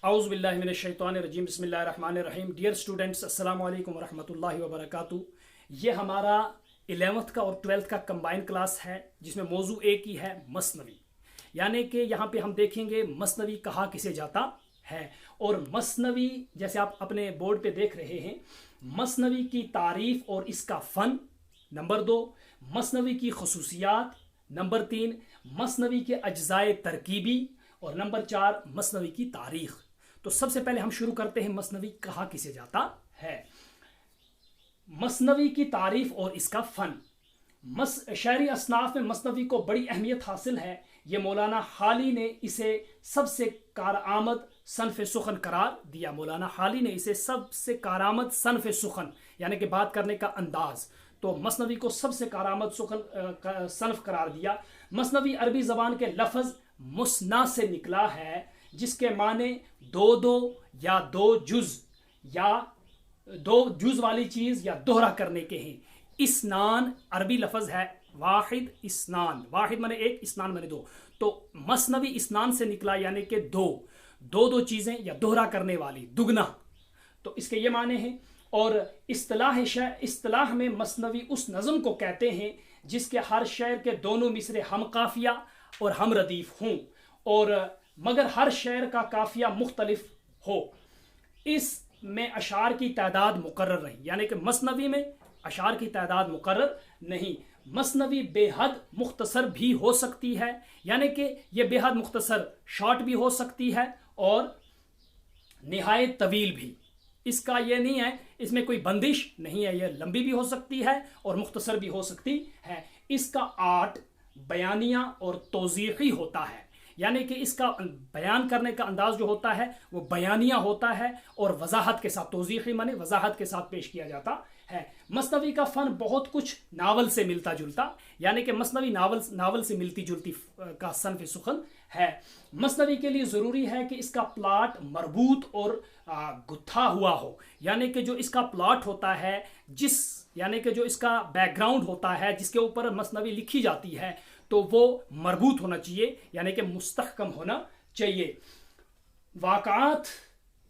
اعوذ باللہ من الشیطان الرجیم بسم اللہ الرحمن الرحیم. ڈیئر اسٹوڈنٹس، السلام علیکم ورحمۃ اللہ وبرکاتہ. یہ ہمارا 11th کا اور 12th کا کمبائن کلاس ہے جس میں موضوع ایک ہی ہے، مثنوی. یعنی کہ یہاں پہ ہم دیکھیں گے مثنوی کہا کسے جاتا ہے. اور مثنوی جیسے آپ اپنے بورڈ پہ دیکھ رہے ہیں، مثنوی کی تعریف اور اس کا فن نمبر 2، مثنوی کی خصوصیات نمبر 3، مثنوی کے اجزائے ترکیبی اور نمبر 4 مثنوی کی تاریخ. تو سب سے پہلے ہم شروع کرتے ہیں مثنوی کہا کسے جاتا ہے. مثنوی کی تعریف اور اس کا فن. شعری اصناف میں مثنوی کو بڑی اہمیت حاصل ہے. یہ مولانا حالی نے اسے سب سے کارآمد صنف سخن قرار دیا. مولانا حالی نے اسے سب سے کارآمد صنف سخن یعنی کہ بات کرنے کا انداز، تو مثنوی کو سب سے کارآمد صنف قرار دیا. مثنوی عربی زبان کے لفظ مثنا سے نکلا ہے، جس کے معنی دو یا دو جز والی چیز یا دوہرا کرنے کے ہیں. اسنان عربی لفظ ہے، واحد اسنان، واحد مانے ایک، اسنان مانے دو. تو مثنوی اسنان سے نکلا یعنی کہ دو چیزیں یا دوہرا کرنے والی، دگنا. تو اس کے یہ معنی ہیں. اور اصطلاح میں مثنوی اس نظم کو کہتے ہیں جس کے ہر شعر کے دونوں مصرے ہم قافیہ اور ہم ردیف ہوں، اور مگر ہر شعر کا قافیہ مختلف ہو. اس میں اشعار کی تعداد مقرر نہیں، یعنی کہ مثنوی میں اشعار کی تعداد مقرر نہیں. مثنوی بے حد مختصر بھی ہو سکتی ہے، یعنی کہ یہ بے حد مختصر شارٹ بھی ہو سکتی ہے اور نہایت طویل بھی. اس کا یہ نہیں ہے، اس میں کوئی بندش نہیں ہے، یہ لمبی بھی ہو سکتی ہے اور مختصر بھی ہو سکتی ہے. اس کا آرٹ بیانیہ اور توضیحی ہوتا ہے، یعنی کہ اس کا بیان کرنے کا انداز جو ہوتا ہے وہ بیانیہ ہوتا ہے اور وضاحت کے ساتھ، توضیحی معنی وضاحت کے ساتھ پیش کیا جاتا ہے. مثنوی کا فن بہت کچھ ناول سے ملتا جلتا، یعنی کہ مثنوی ناول سے ملتی جلتی کا صنف سخن ہے. مثنوی کے لیے ضروری ہے کہ اس کا پلاٹ مربوط اور گتھا ہوا ہو، یعنی کہ جو اس کا پلاٹ ہوتا ہے، یعنی کہ جو اس کا بیک گراؤنڈ ہوتا ہے جس کے اوپر مثنوی لکھی جاتی ہے، تو وہ مربوط ہونا چاہیے، یعنی کہ مستحکم ہونا چاہیے. واقعات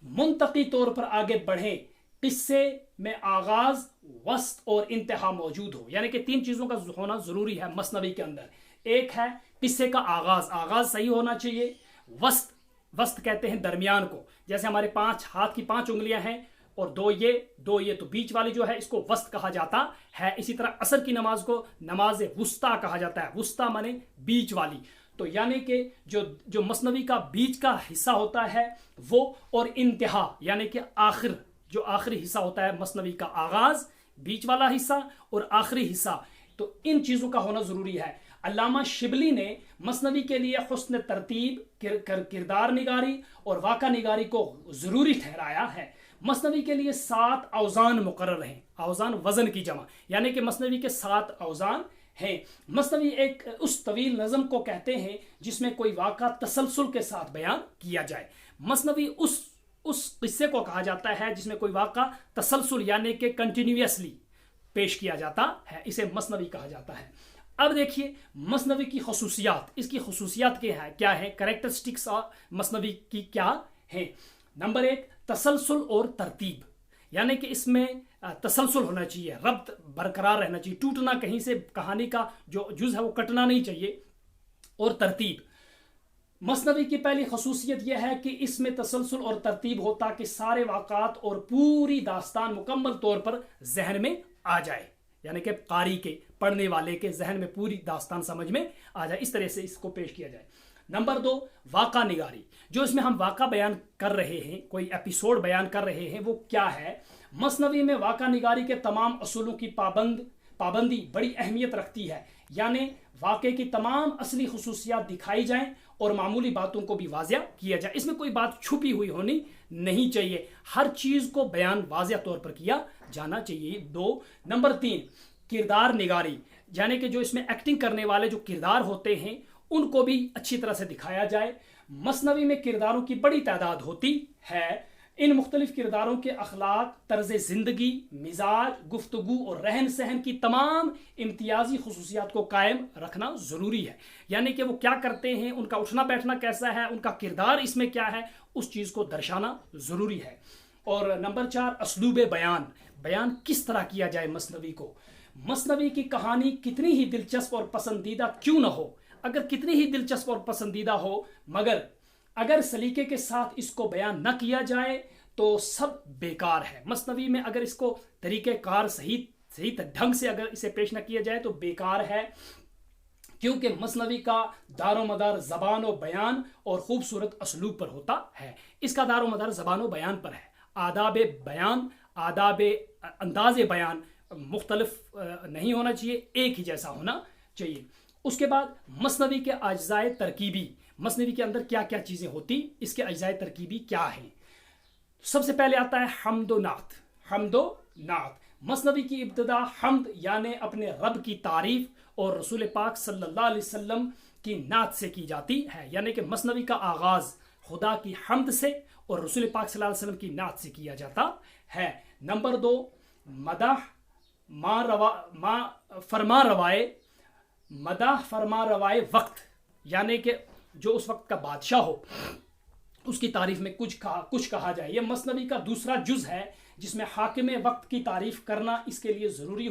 منطقی طور پر آگے بڑھیں، قصے میں آغاز، وسط اور انتہا موجود ہو. یعنی کہ 3 چیزوں کا ہونا ضروری ہے مثنوی کے اندر. ایک ہے قصے کا آغاز صحیح ہونا چاہیے. وسط کہتے ہیں درمیان کو، جیسے ہمارے ہاتھ کی 5 انگلیاں ہیں اور دو یہ تو بیچ والی جو ہے اس کو وسط کہا جاتا ہے. اسی طرح عصر کی نماز کو نماز وسطیٰ کہا جاتا ہے، وسطیٰ مانے بیچ والی. تو یعنی کہ جو مثنوی کا بیچ کا حصہ ہوتا ہے وہ، اور انتہا یعنی کہ جو آخری حصہ ہوتا ہے مثنوی کا، آغاز، بیچ والا حصہ اور آخری حصہ، تو ان چیزوں کا ہونا ضروری ہے. علامہ شبلی نے مثنوی کے لیے حسن ترتیب، کردار نگاری اور واقع نگاری کو ضروری ٹھہرایا ہے. مثنوی کے لیے 7 اوزان مقرر ہیں. اوزان وزن کی جمع، یعنی کہ مثنوی کے 7 اوزان ہیں. مثنوی ایک اس طویل نظم کو کہتے ہیں جس میں کوئی واقعہ تسلسل کے ساتھ بیان کیا جائے. مثنوی اس قصے کو کہا جاتا ہے جس میں کوئی واقعہ تسلسل یعنی کہ کنٹینیوسلی پیش کیا جاتا ہے، اسے مثنوی کہا جاتا ہے. اب دیکھیے مثنوی کی خصوصیات. اس کی خصوصیات کیا ہیں؟ کریکٹرسٹکس مثنوی کی کیا ہیں؟ نمبر 1، تسلسل اور ترتیب، یعنی کہ اس میں تسلسل ہونا چاہیے، ربط برقرار رہنا چاہیے، ٹوٹنا کہیں سے، کہانی کا جو جز ہے وہ کٹنا نہیں چاہیے. اور ترتیب، مثنوی کی پہلی خصوصیت یہ ہے کہ اس میں تسلسل اور ترتیب ہوتا کہ سارے واقعات اور پوری داستان مکمل طور پر ذہن میں آ جائے، یعنی کہ قاری کے، پڑھنے والے کے ذہن میں پوری داستان سمجھ میں آ جائے. اس طرح سے اس کو پیش کیا جائے. نمبر 2، واقع نگاری. جو اس میں ہم واقع بیان کر رہے ہیں، کوئی ایپیسوڈ بیان کر رہے ہیں، وہ کیا ہے؟ مثنوی میں واقع نگاری کے تمام اصولوں کی پابندی بڑی اہمیت رکھتی ہے، یعنی واقعے کی تمام اصلی خصوصیات دکھائی جائیں اور معمولی باتوں کو بھی واضح کیا جائے. اس میں کوئی بات چھپی ہوئی ہونی نہیں چاہیے، ہر چیز کو بیان واضح طور پر کیا جانا چاہیے. 2، نمبر 3، کردار نگاری، یعنی کہ جو اس میں ایکٹنگ کرنے والے جو کردار ہوتے ہیں ان کو بھی اچھی طرح سے دکھایا جائے. مثنوی میں کرداروں کی بڑی تعداد ہوتی ہے. ان مختلف کرداروں کے اخلاق، طرز زندگی، مزاج، گفتگو اور رہن سہن کی تمام امتیازی خصوصیات کو قائم رکھنا ضروری ہے. یعنی کہ وہ کیا کرتے ہیں، ان کا اٹھنا بیٹھنا کیسا ہے، ان کا کردار اس میں کیا ہے، اس چیز کو درشانا ضروری ہے۔ اور نمبر 4 اسلوب بیان، بیان کس طرح کیا جائے مثنوی کو۔ مثنوی کی کہانی کتنی ہی دلچسپ اور پسندیدہ کیوں نہ ہو، اگر کتنی ہی دلچسپ اور پسندیدہ ہو، مگر اگر سلیقے کے ساتھ اس کو بیان نہ کیا جائے تو سب بیکار ہے۔ مثنوی میں اگر اس کو طریقہ کار صحیح ڈھنگ سے اگر اسے پیش نہ کیا جائے تو بیکار ہے، کیونکہ مثنوی کا دار و مدار زبان و بیان اور خوبصورت اسلوب پر ہوتا ہے۔ اس کا دار و مدار زبان و بیان پر ہے۔ آداب بیان، آداب انداز بیان مختلف نہیں ہونا چاہیے، ایک ہی جیسا ہونا چاہیے۔ اس کے بعد مثنوی کے اجزاء ترکیبی، مثنوی کے اندر کیا کیا چیزیں ہوتی، اس کے اجزاء ترکیبی کیا ہیں۔ سب سے پہلے آتا ہے حمد و نعت۔ حمد و نعت، مثنوی کی ابتدا حمد یعنی اپنے رب کی تعریف اور رسول پاک صلی اللہ علیہ وسلم کی نعت سے کی جاتی ہے، یعنی کہ مثنوی کا آغاز خدا کی حمد سے اور رسول پاک صلی اللہ علیہ وسلم کی نعت سے کیا جاتا ہے۔ نمبر 2 مدح فرما روائے، مدح فرما روائے وقت، یعنی کہ جو اس وقت کا بادشاہ ہو اس کی تعریف میں کچھ کہا جائے۔ یہ مثنوی کا دوسرا جز ہے جس میں حاکم وقت کی تعریف کرنا اس کے لیے ضروری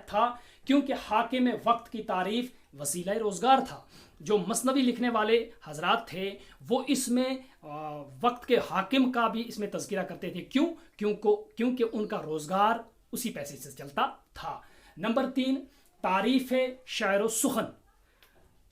تھا، کیونکہ حاکم وقت کی تعریف وسیلہ روزگار تھا۔ جو مثنوی لکھنے والے حضرات تھے وہ اس میں وقت کے حاکم کا بھی اس میں تذکرہ کرتے تھے، کیونکہ ان کا روزگار اسی پیسے سے چلتا تھا۔ نمبر 3 تعریف شعر و سخن،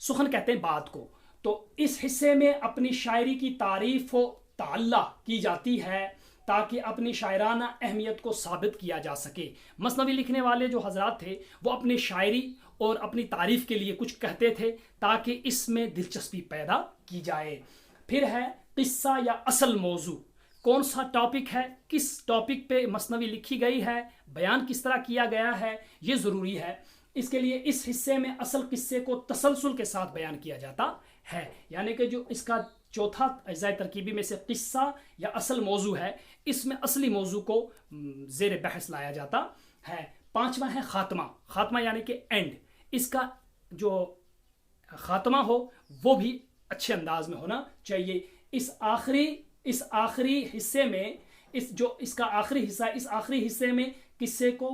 سخن کہتے ہیں بات کو، تو اس حصے میں اپنی شاعری کی تعریف و تعلیٰ کی جاتی ہے تاکہ اپنی شاعرانہ اہمیت کو ثابت کیا جا سکے۔ مثنوی لکھنے والے جو حضرات تھے وہ اپنی شاعری اور اپنی تعریف کے لیے کچھ کہتے تھے تاکہ اس میں دلچسپی پیدا کی جائے۔ پھر ہے قصہ یا اصل موضوع، کون سا ٹاپک ہے، کس ٹاپک پہ مثنوی لکھی گئی ہے، بیان کس طرح کیا گیا ہے، یہ ضروری ہے۔ اس کے لیے اس حصے میں اصل قصے کو تسلسل کے ساتھ بیان کیا جاتا ہے، یعنی کہ جو اس کا چوتھا اجزاء ترکیبی میں سے قصہ یا اصل موضوع ہے، اس میں اصلی موضوع کو زیر بحث لایا جاتا ہے۔ 5واں ہے خاتمہ، خاتمہ یعنی کہ اینڈ، اس کا جو خاتمہ ہو وہ بھی اچھے انداز میں ہونا چاہیے۔ اس آخری حصے میں اس کا آخری حصہ، اس آخری حصے میں قصے کو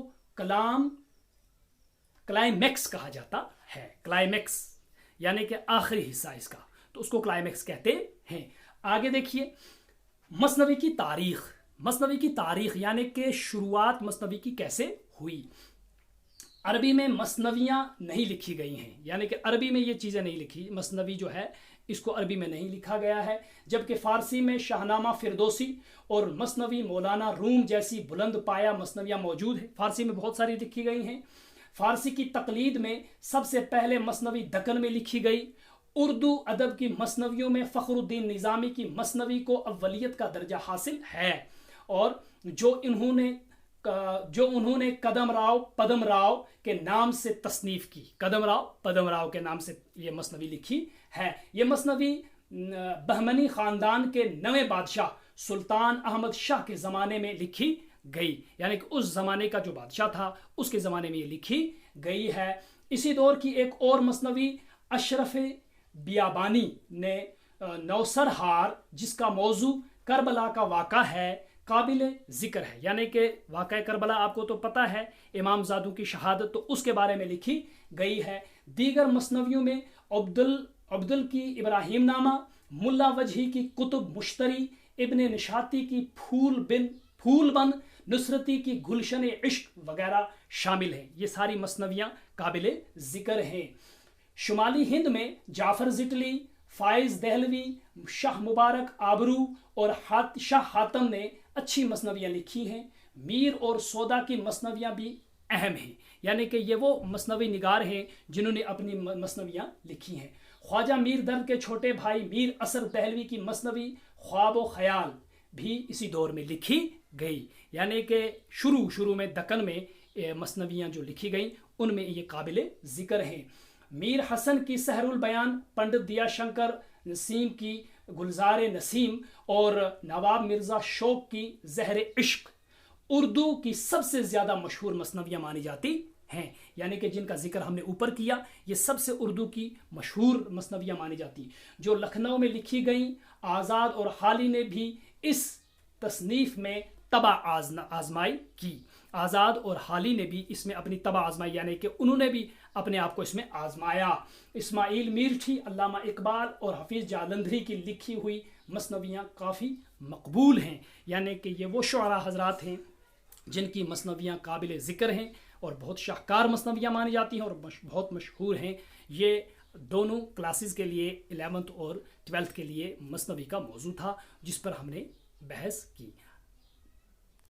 کلائمیکس کہا جاتا ہے۔ کلائمیکس یعنی کہ آخری حصہ اس کا، تو اس کو کلائمیکس کہتے ہیں۔ آگے دیکھیے مثنوی کی تاریخ، مثنوی کی تاریخ یعنی کہ شروعات مثنوی کی کیسے ہوئی۔ عربی میں مثنویاں نہیں لکھی گئی ہیں، یعنی کہ عربی میں یہ چیزیں نہیں لکھی، مثنوی جو ہے اس کو عربی میں نہیں لکھا گیا ہے، جبکہ فارسی میں شاہنامہ فردوسی اور مثنوی مولانا روم جیسی بلند پایہ مثنویاں موجود ہیں، فارسی میں بہت ساری لکھی گئی ہیں۔ فارسی کی تقلید میں سب سے پہلے مثنوی دکن میں لکھی گئی۔ اردو ادب کی مثنویوں میں فخر الدین نظامی کی مثنوی کو اولیت کا درجہ حاصل ہے، اور جو انہوں نے قدم راؤ پدم راؤ کے نام سے تصنیف کی، قدم راؤ پدم راؤ کے نام سے یہ مثنوی لکھی ہے۔ یہ مثنوی بہمنی خاندان کے نویں بادشاہ سلطان احمد شاہ کے زمانے میں لکھی گئی، یعنی کہ اس زمانے کا جو بادشاہ تھا اس کے زمانے میں یہ لکھی گئی ہے۔ اسی دور کی ایک اور مثنوی اشرف بیابانی نے نوسرہار، جس کا موضوع کربلا کا واقعہ ہے، قابل ذکر ہے، یعنی کہ واقعہ کربلا آپ کو تو پتہ ہے، امام زادوں کی شہادت، تو اس کے بارے میں لکھی گئی ہے۔ دیگر مثنویوں میں عبدل کی ابراہیم نامہ، ملا وجہی کی کتب مشتری، ابن نشاطی کی پھول بند، نصرتی کی گلشن عشق وغیرہ شامل ہیں۔ یہ ساری مثنویاں قابل ذکر ہیں۔ شمالی ہند میں جعفر زٹلی، فائز دہلوی، شاہ مبارک آبرو اور شاہ حاتم نے اچھی مثنویاں لکھی ہیں۔ میر اور سودا کی مثنویاں بھی اہم ہیں، یعنی کہ یہ وہ مثنوی نگار ہیں جنہوں نے اپنی مثنویاں لکھی ہیں۔ خواجہ میر درد کے چھوٹے بھائی میر اثر دہلوی کی مثنوی خواب و خیال بھی اسی دور میں لکھی گئی، یعنی کہ شروع میں دکن میں مثنویاں جو لکھی گئیں ان میں یہ قابل ذکر ہیں۔ میر حسن کی سحر البیان، پنڈت دیا شنکر نسیم کی گلزار نسیم اور نواب مرزا شوق کی زہر عشق اردو کی سب سے زیادہ مشہور مثنویاں مانی جاتی ہیں، یعنی کہ جن کا ذکر ہم نے اوپر کیا، یہ سب سے اردو کی مشہور مثنویاں مانی جاتی ہیں، جو لکھنؤ میں لکھی گئیں۔ آزاد اور حالی نے بھی اس تصنیف میں طبع آزمائی کی۔ آزاد اور حالی نے بھی اس میں اپنی طبع آزمائی، یعنی کہ انہوں نے بھی اپنے آپ کو اس میں آزمایا۔ اسماعیل میرٹھی، علامہ اقبال اور حفیظ جالندھری کی لکھی ہوئی مثنویاں کافی مقبول ہیں، یعنی کہ یہ وہ شعراء حضرات ہیں جن کی مثنویاں قابل ذکر ہیں اور بہت شاہکار مثنویاں مانی جاتی ہیں اور بہت مشہور ہیں۔ یہ دونوں کلاسز کے لیے 11th اور 12th کے لیے مثنوی کا موضوع تھا جس پر ہم نے بحث کی۔